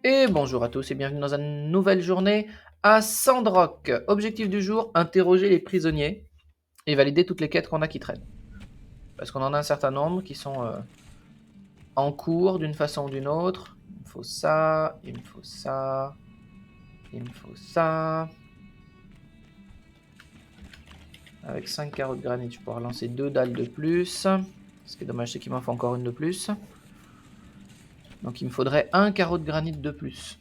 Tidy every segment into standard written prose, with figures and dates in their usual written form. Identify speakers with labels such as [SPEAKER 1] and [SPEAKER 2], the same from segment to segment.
[SPEAKER 1] Et bonjour à tous et bienvenue dans une nouvelle journée à Sandrock. Objectif du jour, interroger les prisonniers et valider toutes les quêtes qu'on a qui traînent. Parce qu'on en a un certain nombre qui sont en cours d'une façon ou d'une autre. Il me faut ça, il me faut ça, il me faut ça. Avec 5 carreaux de granit, je pourrais lancer 2 dalles de plus. Ce qui est dommage, c'est qu'il m'en faut encore une de plus. Donc il me faudrait un carreau de granit de plus.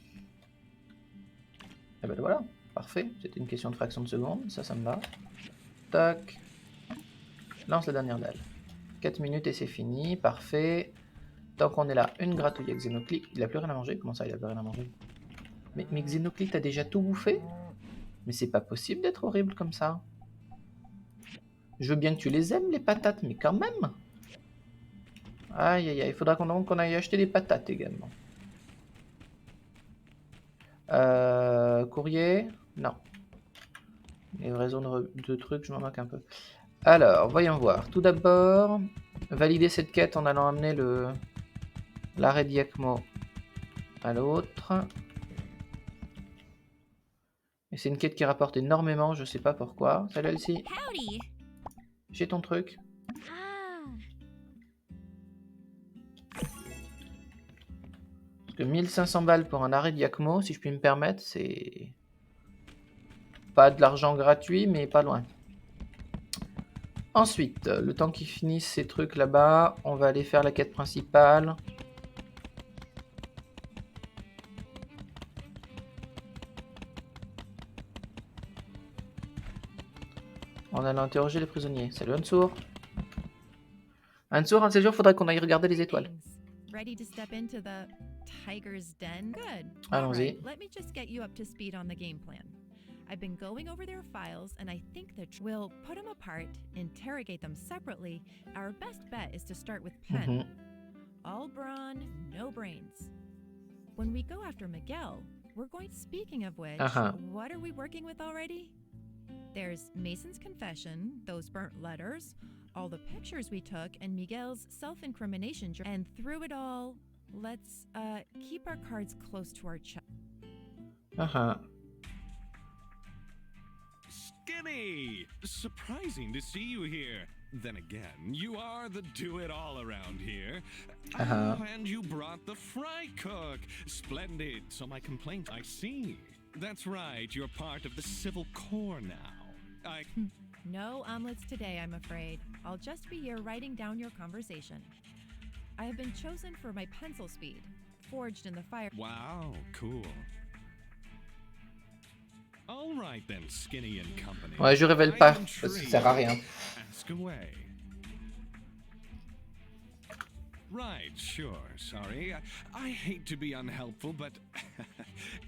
[SPEAKER 1] Et ben voilà, parfait. C'était une question de fraction de seconde, ça me va. Tac. Je lance la dernière dalle. 4 minutes et c'est fini, parfait. Tant qu'on est là, une gratouille avec Xenoclic. Il a plus rien à manger? Comment ça, il a plus rien à manger? Mais Xenoclic, t'as déjà tout bouffé? Mais c'est pas possible d'être horrible comme ça. Je veux bien que tu les aimes, les patates, mais quand même. Aïe, aïe, aïe, il faudra qu'on aille acheter des patates également. Courrier? Non. Livraison de trucs, je m'en moque un peu. Alors, voyons voir. Tout d'abord, valider cette quête en allant amener l'arrêt d'Iacmo à l'autre. Et c'est une quête qui rapporte énormément, je sais pas pourquoi. Salut Elsie. J'ai ton truc. Parce que 1500 balles pour un arrêt d'Iacmo, si je puis me permettre, c'est pas de l'argent gratuit, mais pas loin. Ensuite, le temps qu'ils finissent ces trucs là-bas, on va aller faire la quête principale. On allait interroger les prisonniers. Salut Ansour. Ansour, un de ces jours, faudrait qu'on aille regarder les étoiles.
[SPEAKER 2] Ready to step into the tiger's den? Good.
[SPEAKER 1] Allons-y.
[SPEAKER 2] Right, let me just get you up to speed on the game plan. I've been going over their files, and I think that we'll put them apart, interrogate them separately. Our best bet is to start with Pen. All brawn, no brains. When we go after Miguel, we're going. Speaking of which, what are we working with already? There's Mason's confession, those burnt letters, all the pictures we took, and Miguel's self-incrimination. And through it all, let's keep our cards close to our chest.
[SPEAKER 3] Skinny! Surprising to see you here. Then again, you are the do-it-all around here. And you brought the fry cook. Splendid. So my complaint, I see. That's right, you're part of the civil corps now.
[SPEAKER 2] No omelets today, I'm afraid. I'll just be here writing down your conversation. I have been chosen for my pencil speed, forged in the fire.
[SPEAKER 3] Wow, cool. All right then, Skinny and company.
[SPEAKER 1] Ouais, je révèle pas, parce que ça sert à rien.
[SPEAKER 3] Ask away. Right, sure, sorry. I hate to be unhelpful, but...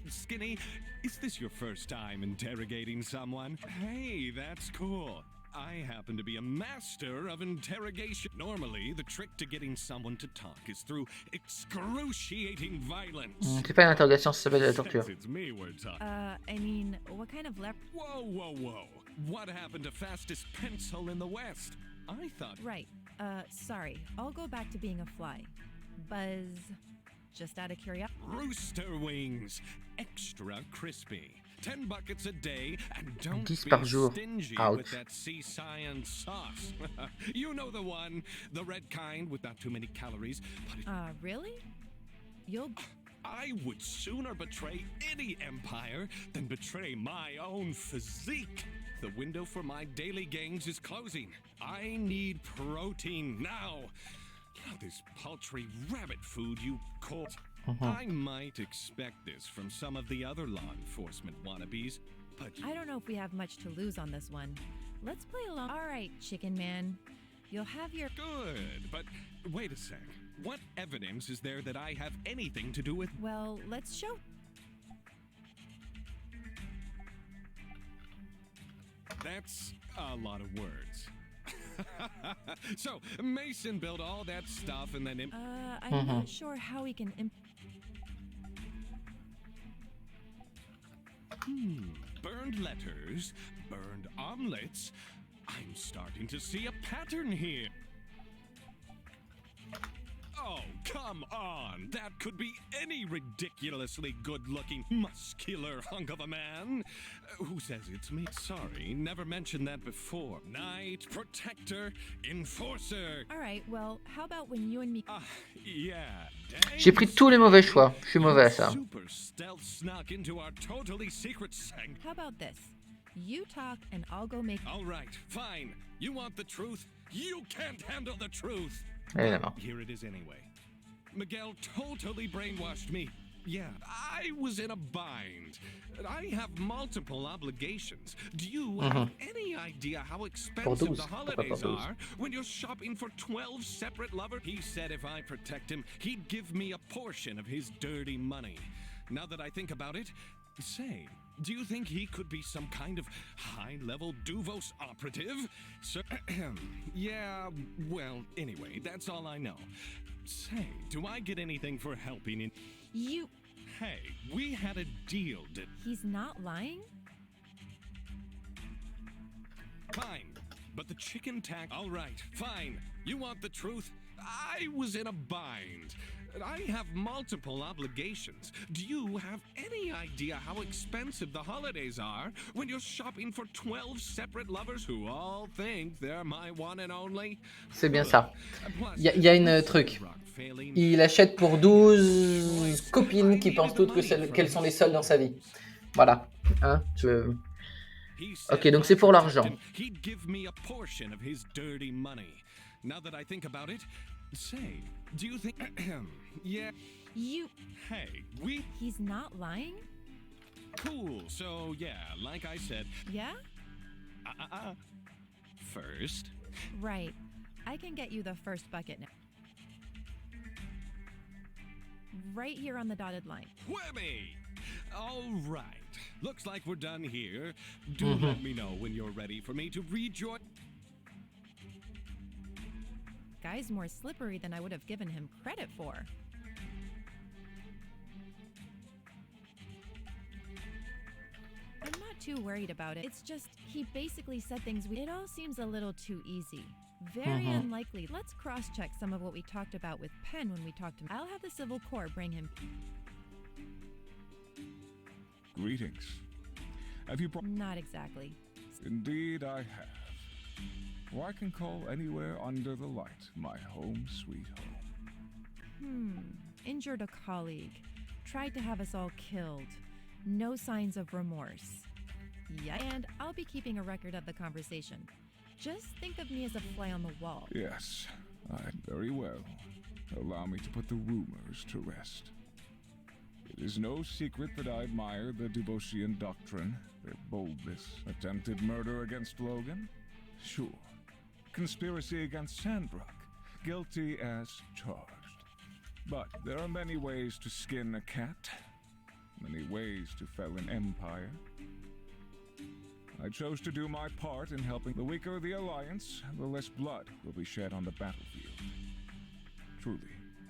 [SPEAKER 3] Skinny, is this your first time interrogating someone? Hey, that's cool. I happen to be a master of interrogation. Normally, the trick to getting someone to talk is through excruciating violence.
[SPEAKER 1] C'est pas une interrogation, ça s'appelle de la torture.
[SPEAKER 3] It's me we're talking.
[SPEAKER 2] I mean, what kind of
[SPEAKER 3] Whoa, whoa, whoa. What happened to fastest pencil in the West? I thought...
[SPEAKER 2] Right. Sorry. I'll go back to being a fly. Buzz. Just out of curiosity.
[SPEAKER 3] Rooster wings. Extra crispy. 10 buckets a day, and don't
[SPEAKER 1] 10
[SPEAKER 3] be
[SPEAKER 1] par jour.
[SPEAKER 3] stingy
[SPEAKER 1] Out.
[SPEAKER 3] with that sea science sauce. You know the one, the red kind with not too many calories. But
[SPEAKER 2] Really? You'll...
[SPEAKER 3] I would sooner betray any empire than betray my own physique. The window for my daily gains is closing. I need protein now. Not this paltry rabbit food you call... I might expect this from some of the other law enforcement wannabes, but...
[SPEAKER 2] I don't know if we have much to lose on this one. Let's play along. All right, Chicken Man. You'll have your...
[SPEAKER 3] Good, but wait a sec. What evidence is there that I have anything to do with...
[SPEAKER 2] Well, let's show...
[SPEAKER 3] That's a lot of words. So, Mason built all that stuff and then...
[SPEAKER 2] I'm not sure how we can...
[SPEAKER 3] Burned letters, burned omelets. I'm starting to see a pattern here. Oh, come on. That could be any ridiculously good-looking, muscular hunk of a man. Who says it's me? Sorry, never mentioned that before. Knight, protector, enforcer.
[SPEAKER 2] All right, well, how about when you and me...
[SPEAKER 3] Yeah.
[SPEAKER 1] J'ai pris tous les mauvais choix. Je suis mauvais à ça.
[SPEAKER 3] Super stealth snuck into our totally secret
[SPEAKER 2] How about this? You talk and I'll go make...
[SPEAKER 3] All right, fine. You want the truth? You can't handle the truth.
[SPEAKER 1] Évidemment.
[SPEAKER 3] Here it is anyway. Miguel totally brainwashed me. Yeah, I was in a bind. I have multiple obligations. Do you have any idea how expensive the holidays are when you're shopping for 12 separate lovers? He said if I protect him, he'd give me a portion of his dirty money. Now that I think about it, say, do you think he could be some kind of high-level Duvos operative? So, yeah, well, anyway, that's all I know. Say, do I get anything for helping in...
[SPEAKER 2] You...
[SPEAKER 3] Hey, we had a deal,
[SPEAKER 2] He's not lying?
[SPEAKER 3] Fine, but the chicken tack... All right, fine. You want the truth? I was in a bind. I have multiple obligations. Do you have any idea how expensive the holidays are when you're shopping for 12 separate lovers who all think they're my one and only?
[SPEAKER 1] C'est bien ça. Il y a une truc. Il achète pour 12 copines qui pensent toutes qu'elles sont les seules dans sa vie. Voilà. Hein, Ok, donc c'est pour l'argent.
[SPEAKER 3] He'd give me a portion of his dirty money. Now that I think about it, say, do you think... yeah.
[SPEAKER 2] You...
[SPEAKER 3] Hey,
[SPEAKER 2] He's not lying?
[SPEAKER 3] Cool, so yeah, like I said...
[SPEAKER 2] Yeah?
[SPEAKER 3] First...
[SPEAKER 2] Right. I can get you the first bucket now. Right here on the dotted line.
[SPEAKER 3] Whammy! All right. Looks like we're done here. Do let me know when you're ready for me to rejoin...
[SPEAKER 2] Guy's more slippery than I would have given him credit for. I'm not too worried about it. It's just, he basically said things It all seems a little too easy. Very unlikely. Let's cross-check some of what we talked about with Penn when we talked to him. I'll have the Civil Corps bring him...
[SPEAKER 4] Greetings. Have you brought...
[SPEAKER 2] Not exactly.
[SPEAKER 4] Indeed I have. Or I can call anywhere under the light my home sweet home.
[SPEAKER 2] Injured a colleague. Tried to have us all killed. No signs of remorse. Yeah, and I'll be keeping a record of the conversation. Just think of me as a fly on the wall.
[SPEAKER 4] Yes, very well. Allow me to put the rumors to rest. It is no secret that I admire the Duvosian doctrine, their boldness. Attempted murder against Logan? Sure. Conspiracy against Sandrock, guilty as charged. But there are many ways to skin a cat, many ways to fell an empire. I chose to do my part in helping. The weaker the alliance, the less blood will be shed on the battlefield. Truly,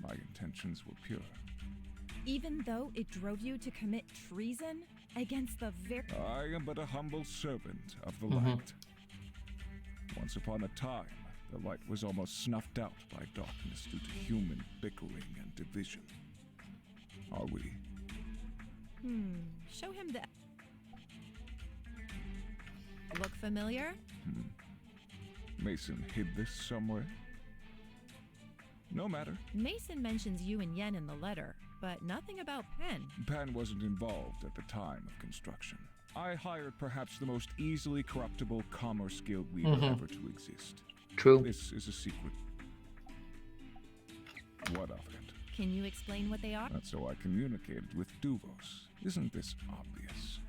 [SPEAKER 4] my intentions were pure.
[SPEAKER 2] Even though it drove you to commit treason against the
[SPEAKER 4] I am but a humble servant of the light. Once upon a time, the light was almost snuffed out by darkness due to human bickering and division. Are we?
[SPEAKER 2] Show him the... Look familiar?
[SPEAKER 4] Mason hid this somewhere? No matter.
[SPEAKER 2] Mason mentions you and Yen in the letter, but nothing about Penn.
[SPEAKER 4] Penn wasn't involved at the time of construction. I hired perhaps the most easily corruptible commerce guild leader ever to exist.
[SPEAKER 1] True.
[SPEAKER 4] This is a secret. What of it?
[SPEAKER 2] Can you explain what they are?
[SPEAKER 4] That's how I communicated with Duvos. Isn't this obvious?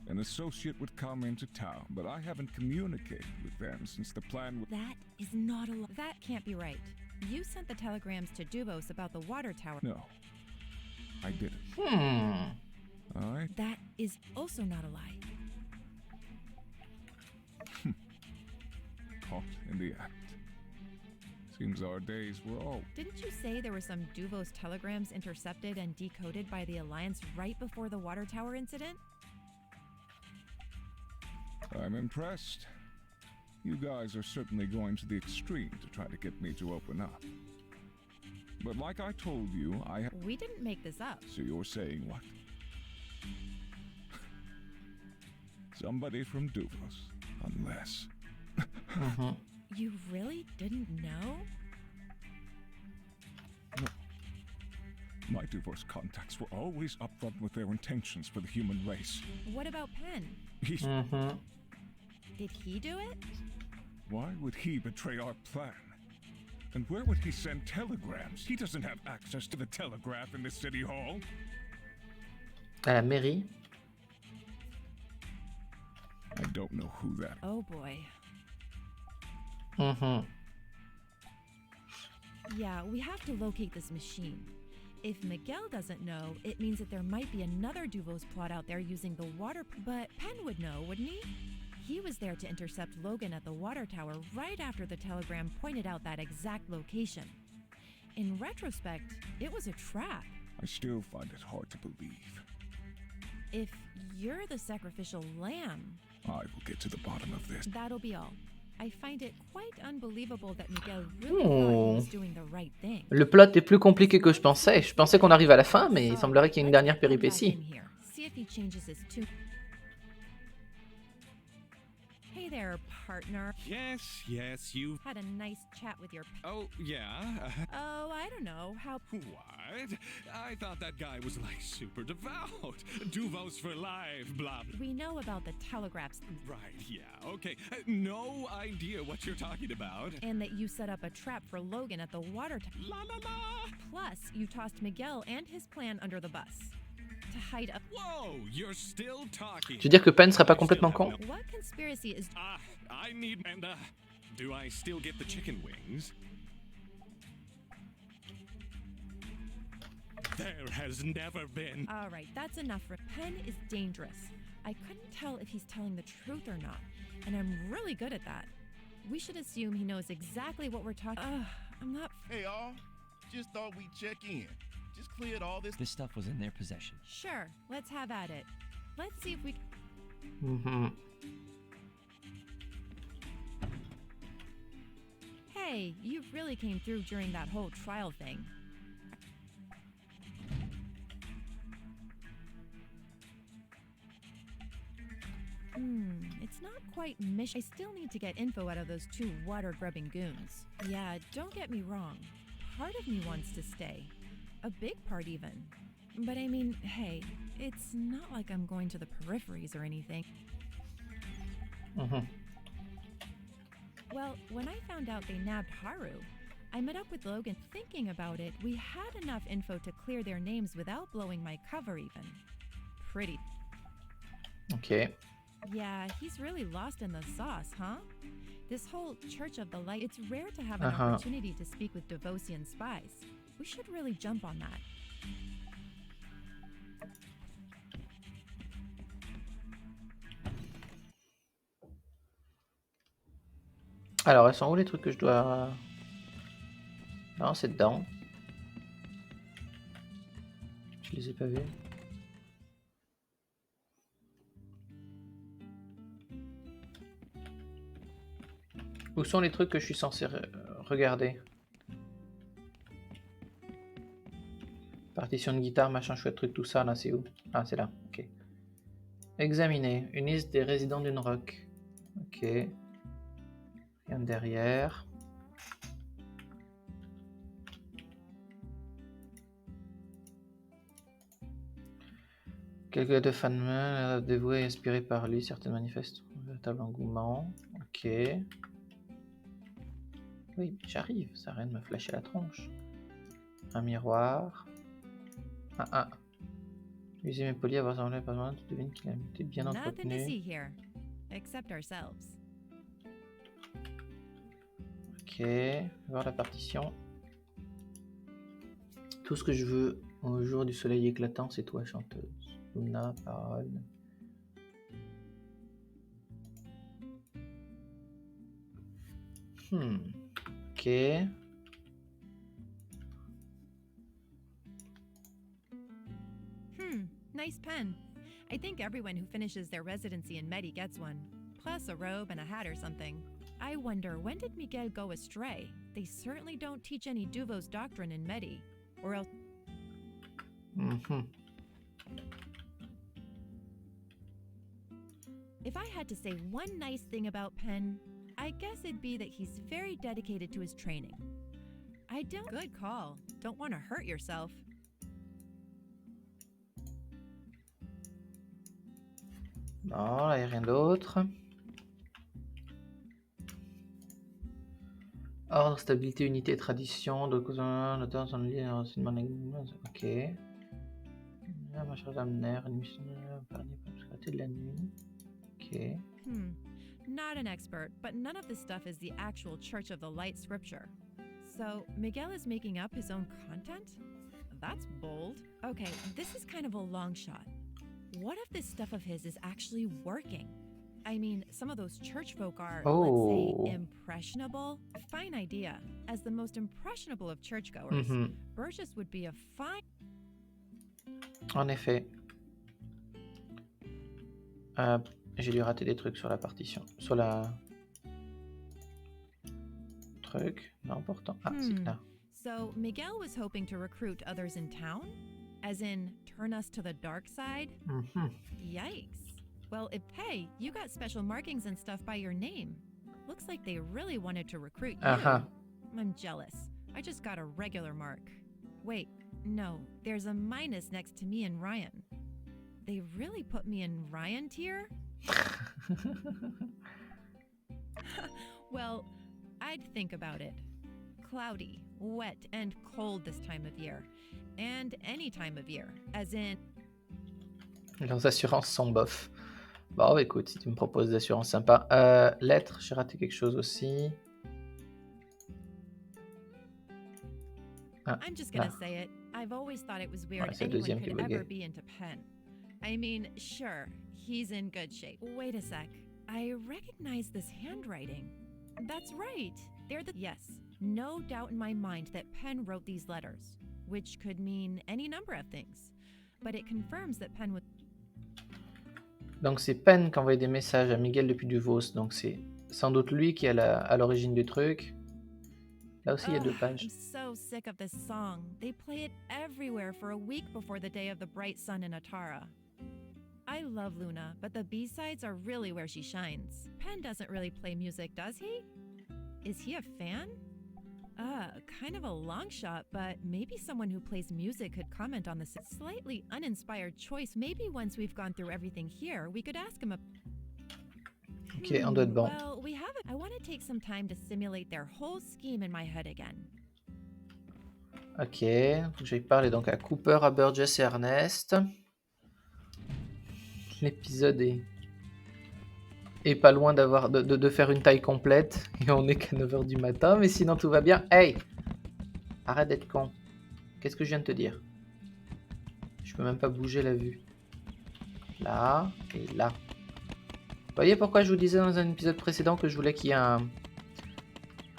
[SPEAKER 4] An associate would come into town, but I haven't communicated with them since the plan
[SPEAKER 2] That is not a lie. That can't be right. You sent the telegrams to Duvos about the water tower.
[SPEAKER 4] No, I didn't.
[SPEAKER 2] That is also not a lie.
[SPEAKER 4] Caught in the act. Seems our days were all...
[SPEAKER 2] Didn't you say there were some Duvos telegrams intercepted and decoded by the Alliance right before the water tower incident?
[SPEAKER 4] I'm impressed. You guys are certainly going to the extreme to try to get me to open up. But like I told you,
[SPEAKER 2] We didn't make this up.
[SPEAKER 4] So you're saying what? Somebody from Duvos. Unless...
[SPEAKER 2] You really didn't know?
[SPEAKER 4] My Duvos contacts were always upfront with their intentions for the human race.
[SPEAKER 2] What about Penn?
[SPEAKER 4] He's...
[SPEAKER 2] Did he do it?
[SPEAKER 4] Why would he betray our plan? And where would he send telegrams? He doesn't have access to the telegraph in the city hall.
[SPEAKER 1] À la mairie.
[SPEAKER 4] I don't know who that is.
[SPEAKER 2] Oh boy. Yeah, we have to locate this machine. If Miguel doesn't know, it means that there might be another Duvos plot out there using the water... But Penn would know, wouldn't he? He was there to intercept Logan at the water tower right after the telegram pointed out that exact location. In retrospect, it was a trap.
[SPEAKER 4] I still find it hard to believe.
[SPEAKER 2] If you're the sacrificial lamb...
[SPEAKER 4] I will get to the bottom of this.
[SPEAKER 2] That'll be all. I find it quite unbelievable that Miguel really thought he was doing the right thing.
[SPEAKER 1] Le plot est plus compliqué que je pensais. Je pensais qu'on arrive à la fin, mais il semblerait qu'il y ait une dernière péripétie.
[SPEAKER 2] See if he changes his tune. Hey there, partner.
[SPEAKER 3] Yes, you...
[SPEAKER 2] Had a nice chat with your...
[SPEAKER 3] Oh, yeah?
[SPEAKER 2] Oh, I don't know, how...
[SPEAKER 3] What? I thought that guy was like super devout. Duvos for life, blah, blah.
[SPEAKER 2] We know about the telegraphs.
[SPEAKER 3] Right, yeah, okay. No idea what you're talking about.
[SPEAKER 2] And that you set up a trap for Logan at the water tower.
[SPEAKER 3] La la la!
[SPEAKER 2] Plus, you tossed Miguel and his plan under the bus. To hide up...
[SPEAKER 3] Whoa, you're still talking.
[SPEAKER 1] Tu veux dire que Penn serait pas complètement con?
[SPEAKER 2] What conspiracy is...
[SPEAKER 3] I need... And, do I still get the chicken wings? There has never been...
[SPEAKER 2] All right, that's enough. Penn is dangerous. I couldn't tell if he's telling the truth or not, and I'm really good at that. We should assume he knows exactly what we're talking... I'm not...
[SPEAKER 5] Hey, all. Just thought we'd check in. Just cleared all this...
[SPEAKER 6] This stuff was in their possession.
[SPEAKER 2] Sure, let's have at it. Let's see if we... Hey, you really came through during that whole trial thing. It's not quite mission. I still need to get info out of those two water-grubbing goons. Yeah, don't get me wrong. Part of me wants to stay. A big part even. But I mean, hey, it's not like I'm going to the peripheries or anything. Well, when I found out they nabbed Haru, I met up with Logan. Thinking about it, we had enough info to clear their names without blowing my cover even. Pretty.
[SPEAKER 1] Ok.
[SPEAKER 2] Yeah, he's really lost in the sauce, huh? This whole Church of the Light, it's rare to have an opportunity to speak with Devosian spies. We should really jump on that.
[SPEAKER 1] Alors, elles sont où les trucs que je dois... Non, c'est dedans. Je les ai pas vus. Où sont les trucs que je suis censé regarder? Partition de guitare, machin chouette truc, tout ça, là, c'est où? Ah, c'est là, ok. Examiner. Une liste des résidents d'une rock. Ok. Rien derrière. Quelques de fanman dévoués et inspirés par lui, certains manifestent un véritable engouement. Ok. Oui, j'arrive, ça rien de me flasher la tronche. Un miroir. Usez mes polis, avoir semblé pas mal, tu devines qu'il a été bien
[SPEAKER 2] Nothing to see
[SPEAKER 1] entretenu.
[SPEAKER 2] here, except ourselves.
[SPEAKER 1] Ok, voir la partition. Tout ce que je veux au jour du soleil éclatant, c'est toi, chanteuse. Luna, parole. Ok.
[SPEAKER 2] Nice pen. I think everyone who finishes their residency in Medi gets one. Plus a robe and a hat or something. I wonder, when did Miguel go astray? They certainly don't teach any Duvo's doctrine in Medi. Or else... If I had to say one nice thing about Penn, I guess it'd be that he's very dedicated to his training. I don't... Good call. Don't want to hurt yourself.
[SPEAKER 1] Non, là, il n'y a rien d'autre. Ordre, stabilité, unité, tradition. Ok. Ma chère Amner, une mission de la nuit. Ok.
[SPEAKER 2] Not an expert, but none of this stuff is the actual Church of the Light scripture. So, Miguel is making up his own content? That's bold. Okay, this is kind of a long shot. What if this stuff of his is actually working? I mean, some of those church folk are, let's say, impressionable. Fine idea. As the most impressionable of churchgoers, Burgess would be a fine...
[SPEAKER 1] En effet. J'ai dû rater des trucs sur la partition. Sur la... Truc. Non, pourtant. Ah, si, là.
[SPEAKER 2] So, Miguel was hoping to recruit others in town? As in, turn us to the dark side? Yikes. Well, hey, you got special markings and stuff by your name. Looks like they really wanted to recruit you. I'm jealous. I just got a regular mark. Wait, no, there's a minus next to me and Ryan. They really put me in Ryan tier? Well, I'd think about it. Cloudy, wet, and cold this time of year. And any time of year, as in...
[SPEAKER 1] Leurs assurances sont bof. Bon, écoute, si tu me proposes des assurances sympas. Lettre, j'ai raté quelque chose aussi. Ah,
[SPEAKER 2] I'm just gonna say it. I've always thought it was weird
[SPEAKER 1] c'est le deuxième
[SPEAKER 2] anyone
[SPEAKER 1] qui est
[SPEAKER 2] could ever
[SPEAKER 1] bugué.
[SPEAKER 2] be into Penn. I mean, sure, he's in good shape. Wait a sec. I recognize this handwriting. That's right. They're the... Yes, no doubt in my mind that Penn wrote these letters, which could mean any number of things. But it confirms that Penn was...
[SPEAKER 1] Donc c'est Penn qui envoie des messages à Miguel depuis Duvos. Donc c'est sans doute lui qui est à l'origine du truc. Là aussi il y a 2 pages.
[SPEAKER 2] I'm so sick of this song. They play it everywhere for a week before the day of the bright sun in Atara. I love Luna, but the B-sides are really where she shines. Penn doesn't really play music, does he? Is he a fan? Kind of a long shot, but maybe someone who plays music could comment on this slightly uninspired choice. Maybe once we've gone through everything here, we could ask him a...
[SPEAKER 1] Ok, on doit être bon.
[SPEAKER 2] Well, we have it. I want to take some time to simulate their whole scheme in my head again.
[SPEAKER 1] Ok, je vais parler donc à Cooper, à Burgess et Ernest. L'épisode est pas loin de faire une taille complète. Et on est qu'à 9h du matin, mais sinon tout va bien. Hey! Arrête d'être con. Qu'est-ce que je viens de te dire? Je peux même pas bouger la vue. Là et là. Vous voyez pourquoi je vous disais dans un épisode précédent que je voulais qu'il y ait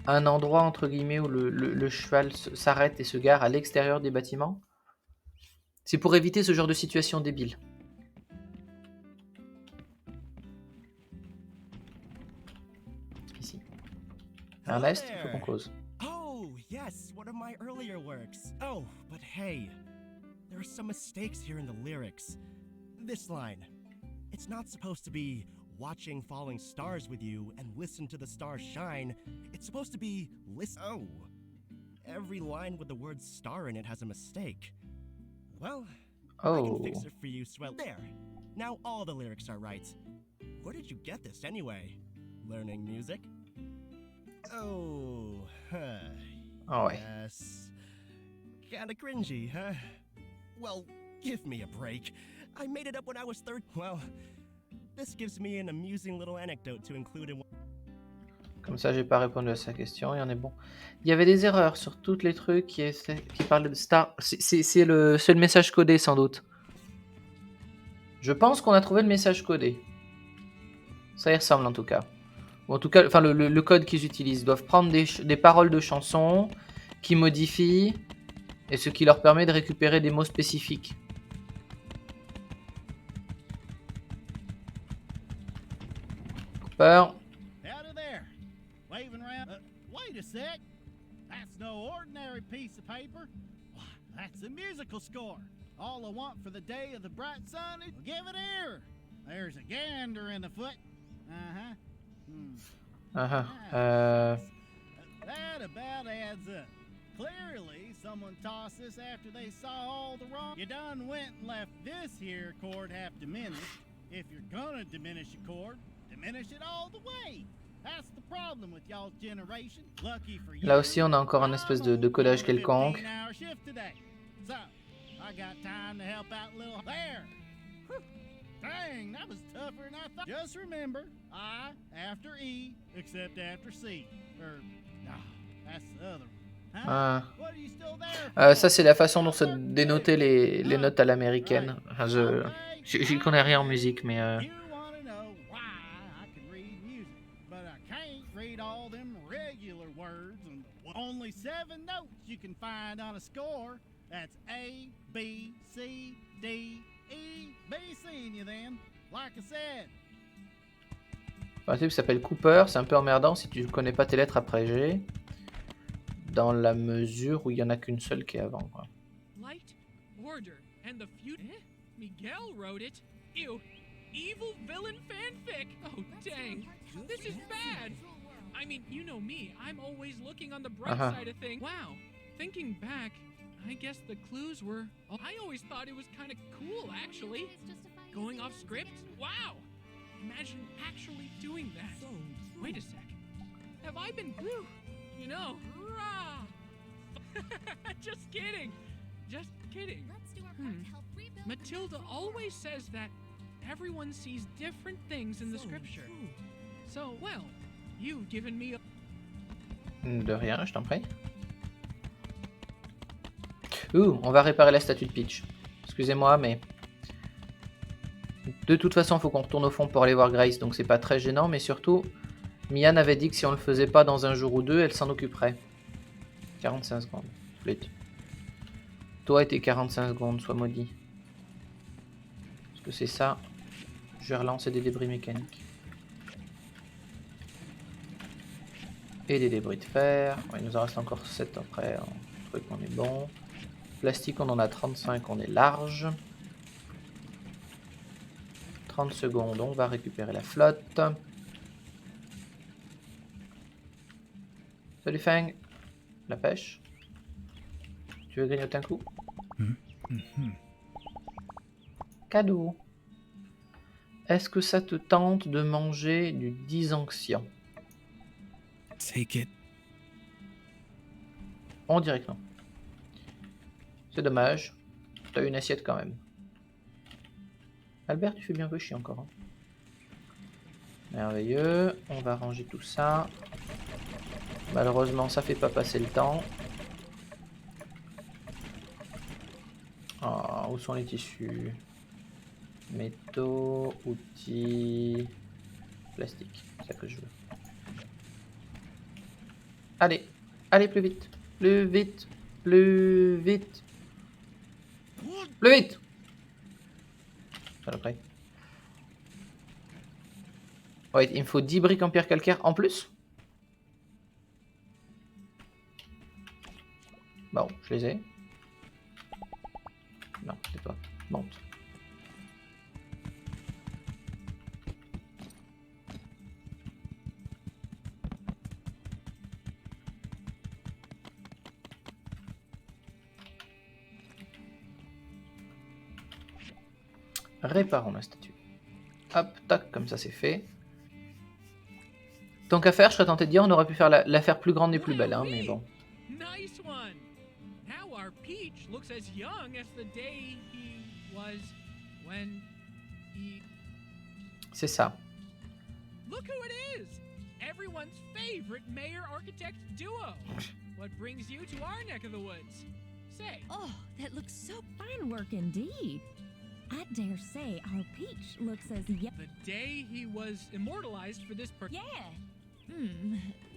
[SPEAKER 1] un endroit entre guillemets où le cheval s'arrête et se gare à l'extérieur des bâtiments? C'est pour éviter ce genre de situation débile. Ici. Ernest, il faut qu'on cause.
[SPEAKER 5] Oh, yes, one of my earlier works. Oh, but hey, there are some mistakes here in the lyrics. This line, it's not supposed to be watching falling stars with you and listen to the stars shine. It's supposed to be listen. Oh, every line with the word star in it has a mistake. Well, I can fix it for you, Swell. There. Now all the lyrics are right. Where did you get this anyway? Learning music? Oh,
[SPEAKER 1] Oh ouais.
[SPEAKER 5] yes. Kinda cringy, huh? Well, give me a break. I made it up when I was third. Well, this gives me an amusing little anecdote to include in...
[SPEAKER 1] Comme ça, j'ai pas répondu à sa question et on est bon. Il y avait des erreurs sur tous les trucs qui parlaient de Star. C'est le seul message codé sans doute. Je pense qu'on a trouvé le message codé. Ça y ressemble en tout cas. Ou en tout cas, enfin le code qu'ils utilisent. Ils doivent prendre des paroles de chansons qui modifient et ce qui leur permet de récupérer des mots spécifiques. Cooper.
[SPEAKER 5] Out of there.
[SPEAKER 6] sick? That's no ordinary piece of paper. Why, that's a musical score. All I want for the day of the bright sun is give it here. There's a gander in the foot. That about adds up. Clearly, someone tossed this after they saw all the wrong. You done went and left this here chord half diminished. If you're gonna diminish a chord, diminish it all the way. That's the problem with y'all's generation. Lucky for you.
[SPEAKER 1] Là aussi, on a encore un espèce de codage quelconque.
[SPEAKER 6] So, I got time to help out little there. Whew. Dang, that was tougher than I thought. Just remember, I after E, except after C. No, that's the other one. Huh? What are you still there for?
[SPEAKER 1] Ça, c'est la façon dont se dénotaient les notes à l'américaine. Enfin, j'y connais rien en musique, mais...
[SPEAKER 6] You wanna know why I can read music, but I can't read all them regular words. And only 7 notes you can find on a score. That's A, B, C, D, E. Be seeing you then, like I said.
[SPEAKER 1] Un type qui s'appelle Cooper, c'est un peu emmerdant si tu connais pas tes lettres après G, dans la mesure où il y en a qu'une seule qui est avant, quoi.
[SPEAKER 7] Light, order, and the future. Miguel wrote it. Ew, evil villain fanfic. Oh dang, this is bad. I mean, you know me. I'm always looking on the bright side of things. Wow, thinking back, I guess the clues were. Oh, I always thought it was kind of cool, actually. Going off script. Wow. Imagine actually doing that. Wait a sec. Have I been blue? You know, rah. Just kidding. Just kidding. Matilda always says that everyone sees different things in the scripture. So, well, you've given me a...
[SPEAKER 1] De rien, je t'en prie. On va réparer la statue de Peach. Excusez-moi, mais... De toute façon, il faut qu'on retourne au fond pour aller voir Grace, donc c'est pas très gênant, mais surtout, Mian avait dit que si on le faisait pas dans un jour ou deux, elle s'en occuperait. 45 secondes. Flûte. Toi et tes 45 secondes, sois maudit. Parce que c'est ça. Je vais relancer des débris mécaniques. Et des débris de fer. Ouais, il nous en reste encore 7 après. Truc, on est bon. Plastique, on en a 35, on est large. 30 secondes, on va récupérer la flotte. Salut Fang. La pêche. Tu veux grignoter un coup? Cadeau. Est-ce que ça te tente de manger du disanxiant?
[SPEAKER 3] Take it.
[SPEAKER 1] On dirait que non. C'est dommage. T'as une assiette quand même. Albert, tu fais bien un peu chier encore. Hein. Merveilleux. On va ranger tout ça. Malheureusement, ça fait pas passer le temps. Oh, où sont les tissus? Métaux, outils, plastique. C'est ça que je veux. Allez, allez plus vite. Plus vite. Plus vite. Plus vite. Après. Ouais, il me faut 10 briques en pierre calcaire en plus. Bon, je les ai. Non, c'est pas. Monte. Réparons la statue. Hop, tac, comme ça c'est fait. Tant qu'à faire, je serais tenté de dire on aurait pu faire la faire plus grande et plus belle, hein, mais bon.
[SPEAKER 7] Nice one. Now our Peach looks as young as the day he was when he...
[SPEAKER 1] C'est ça.
[SPEAKER 7] Look who it is. Everyone's favorite mayor-architect duo. What brings you to our neck of the woods? Say.
[SPEAKER 2] Oh, that looks so fine work indeed. I dare say our Peach looks as young.
[SPEAKER 7] The day he was immortalized for this purpose.
[SPEAKER 2] Yeah.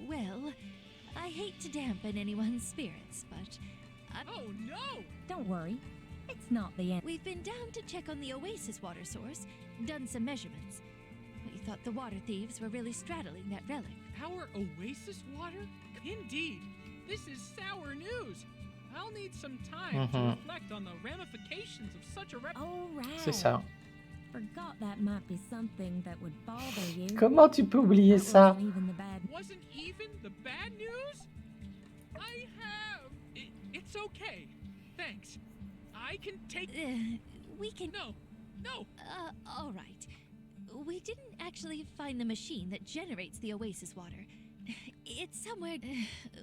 [SPEAKER 8] Well, I hate to dampen anyone's spirits, but...
[SPEAKER 7] Oh, no!
[SPEAKER 2] Don't worry. It's not the end.
[SPEAKER 8] We've been down to check on the oasis water source, done some measurements. We thought the water thieves were really straddling that relic.
[SPEAKER 7] Our oasis water? Indeed, this is sour news. I'll need some time to reflect on the ramifications of such a
[SPEAKER 8] Oh, right.
[SPEAKER 1] C'est ça.
[SPEAKER 9] Forgot that might be something that would bother you.
[SPEAKER 1] Comment tu peux oublier
[SPEAKER 9] That
[SPEAKER 1] ça?
[SPEAKER 9] wasn't even the bad.
[SPEAKER 7] Wasn't even the bad news? I have. It's okay. Thanks. I can take.
[SPEAKER 8] We can.
[SPEAKER 7] No.
[SPEAKER 8] All right. We didn't actually find the machine that generates the oasis water. It's somewhere.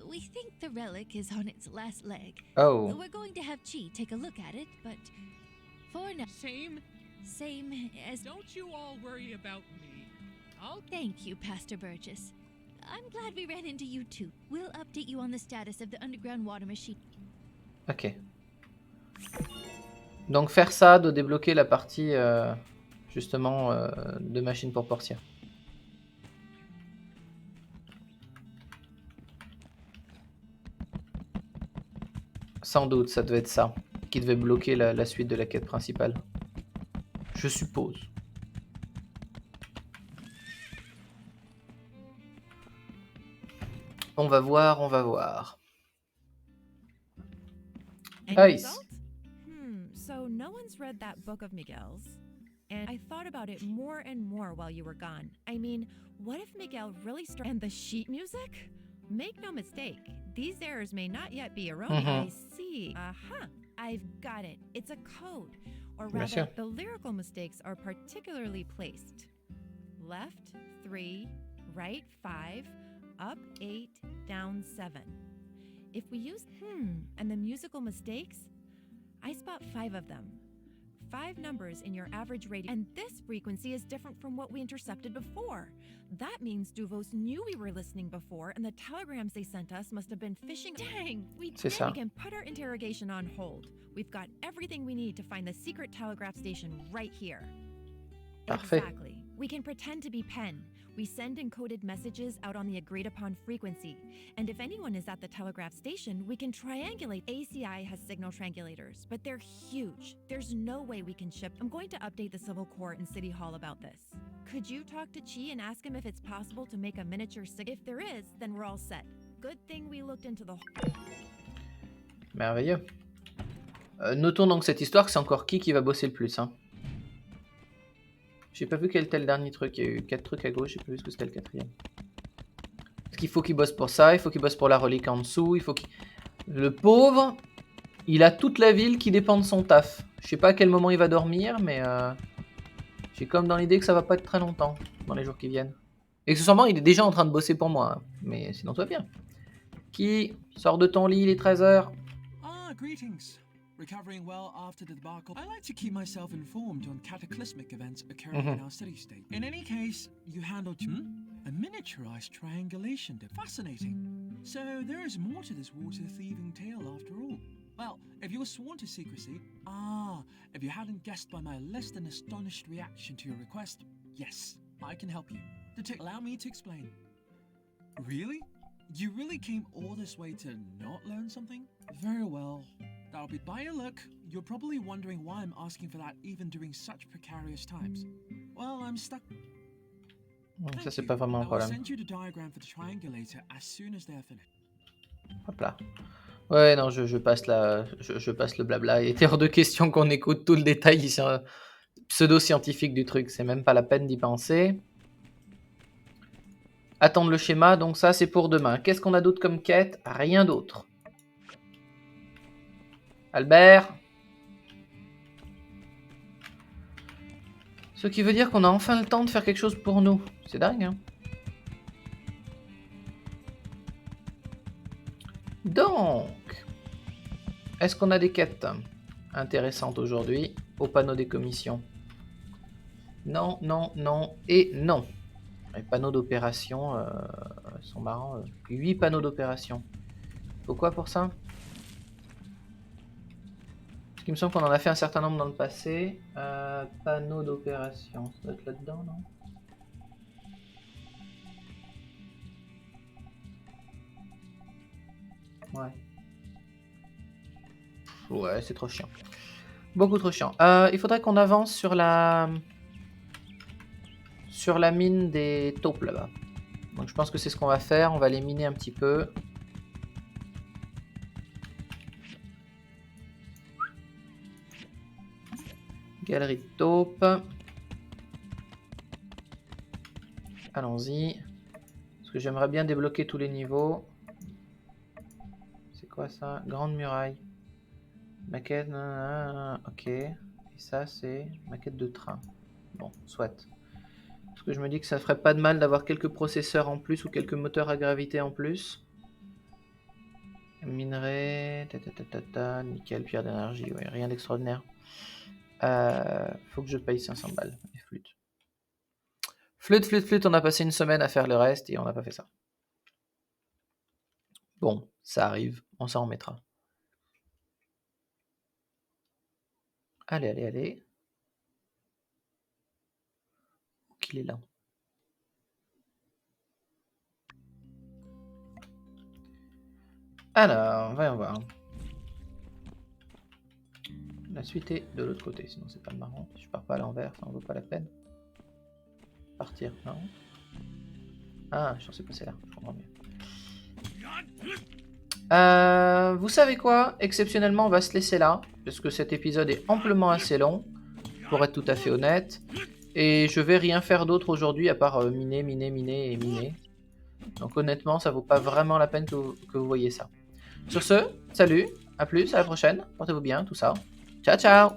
[SPEAKER 8] We think the relic is on its last leg.
[SPEAKER 1] Oh.
[SPEAKER 8] We're going to have Chi take a look at it, but for now,
[SPEAKER 7] Same.
[SPEAKER 8] as.
[SPEAKER 7] Don't you all worry about me. I'll.
[SPEAKER 8] Thank you, Pastor Burgess. I'm glad we ran into you too. We'll update you on the status of the underground water machine.
[SPEAKER 1] Ok. Donc faire ça doit débloquer la partie justement de machine pour Portia. Sans doute, ça devait être ça qui devait bloquer la suite de la quête principale. Je suppose. On va voir.
[SPEAKER 2] Any
[SPEAKER 1] Ice.
[SPEAKER 2] results? So no one's read that book of Miguel's. And I thought about it more and more while you were gone. I mean, what if Miguel really started... And the sheet music? Make no mistake, these errors may not yet be erroneous. I see. I've got it. It's a code. Or
[SPEAKER 1] Bien
[SPEAKER 2] rather,
[SPEAKER 1] sûr.
[SPEAKER 2] the lyrical mistakes are particularly placed. Left 3, right 5, up 8, down 7. If we use and the musical mistakes, I spot 5 of them. 5 numbers in your average radio, and this frequency is different from what we intercepted before. That means Duvos knew we were listening before, and the telegrams they sent us must have been phishing. Dang, we
[SPEAKER 1] C'est ça.
[SPEAKER 2] can put our interrogation on hold. We've got everything we need to find the secret telegraph station right here.
[SPEAKER 1] Parfait.
[SPEAKER 2] Exactly. We can pretend to be Penn. We send encoded messages out on the agreed upon frequency. And if anyone is at the telegraph station, we can triangulate. ACI has signal triangulators, but they're huge. There's no way we can ship. I'm going to update the civil court and city hall about this. Could you talk to Chi and ask him if it's possible to make a miniature If there is, then we're all set. Good thing we looked into the...
[SPEAKER 1] Merveilleux. Notons donc cette histoire que c'est encore qui va bosser le plus. Hein. J'ai pas vu quel était le dernier truc. Il y a eu 4 trucs à gauche, j'ai pas vu ce que c'était le 4e. Parce qu'il faut qu'il bosse pour ça, il faut qu'il bosse pour la relique en dessous, il faut qu'il... Le pauvre, il a toute la ville qui dépend de son taf. Je sais pas à quel moment il va dormir, mais j'ai comme dans l'idée que ça va pas être très longtemps dans les jours qui viennent. Et accessoirement, il est déjà en train de bosser pour moi. Hein. Mais sinon, tout va bien. Qui sort de ton lit, il est 13h.
[SPEAKER 10] Ah, greetings. Recovering well after the debacle, I like to keep myself informed on cataclysmic events occurring in our city-state. In any case, you handled a miniaturized triangulation. Fascinating. So there is more to this water-thieving tale after all. Well, if you were sworn to secrecy, if you hadn't guessed by my less than astonished reaction to your request, yes, I can help you. Allow me to explain. Really? You really came all this way to not learn something? Very well. That'll be by your luck. You're probably wondering why I'm asking for that even during such precarious times. Well, I'm stuck.
[SPEAKER 1] Ça, c'est pas vraiment un
[SPEAKER 10] I will
[SPEAKER 1] problème.
[SPEAKER 10] send you the diagram for the triangulator as soon as they are finished.
[SPEAKER 1] Hop là. Ouais, non, je passe je passe le blabla. Il était hors de question qu'on écoute tout le détail pseudo-scientifique du truc. C'est même pas la peine d'y penser. Attendre le schéma, donc ça c'est pour demain. Qu'est-ce qu'on a d'autre comme quête? Rien d'autre. Albert. Ce qui veut dire qu'on a enfin le temps de faire quelque chose pour nous. C'est dingue, hein? Donc, est-ce qu'on a des quêtes intéressantes aujourd'hui au panneau des commissions? Non, non, non et non. Les panneaux d'opération sont marrants. 8 panneaux d'opération. Pourquoi pour ça? Parce qu'il me semble qu'on en a fait un certain nombre dans le passé. Panneaux d'opération, ça doit être là-dedans, non? Ouais. Ouais, c'est trop chiant. Beaucoup trop chiant. Il faudrait qu'on avance sur la mine des taupes là-bas. Donc je pense que c'est ce qu'on va faire. On va les miner un petit peu. Galerie de taupe. Allons-y. Parce que j'aimerais bien débloquer tous les niveaux. C'est quoi ça? Grande muraille. Maquette. Ok. Et ça, c'est maquette de train. Bon, soit. Parce que je me dis que ça ferait pas de mal d'avoir quelques processeurs en plus ou quelques moteurs à gravité en plus. Minerai. Nickel, pierre d'énergie. Ouais, rien d'extraordinaire. Faut que je paye 500 balles. Et flûte. Flûte. On a passé une semaine à faire le reste et on n'a pas fait ça. Bon, ça arrive. On s'en remettra. Allez. Qu'il est là. Alors, voyons voir. La suite est de l'autre côté, sinon c'est pas marrant. Si je pars pas à l'envers, ça en vaut pas la peine. Partir, non. Ah, je suis censé passer là, je comprends mieux. Vous savez quoi? Exceptionnellement, on va se laisser là, parce que cet épisode est amplement assez long, pour être tout à fait honnête. Et je vais rien faire d'autre aujourd'hui, à part miner. Donc honnêtement, ça vaut pas vraiment la peine que vous voyez ça. Sur ce, salut, à plus, à la prochaine, portez-vous bien, tout ça. Ciao, ciao!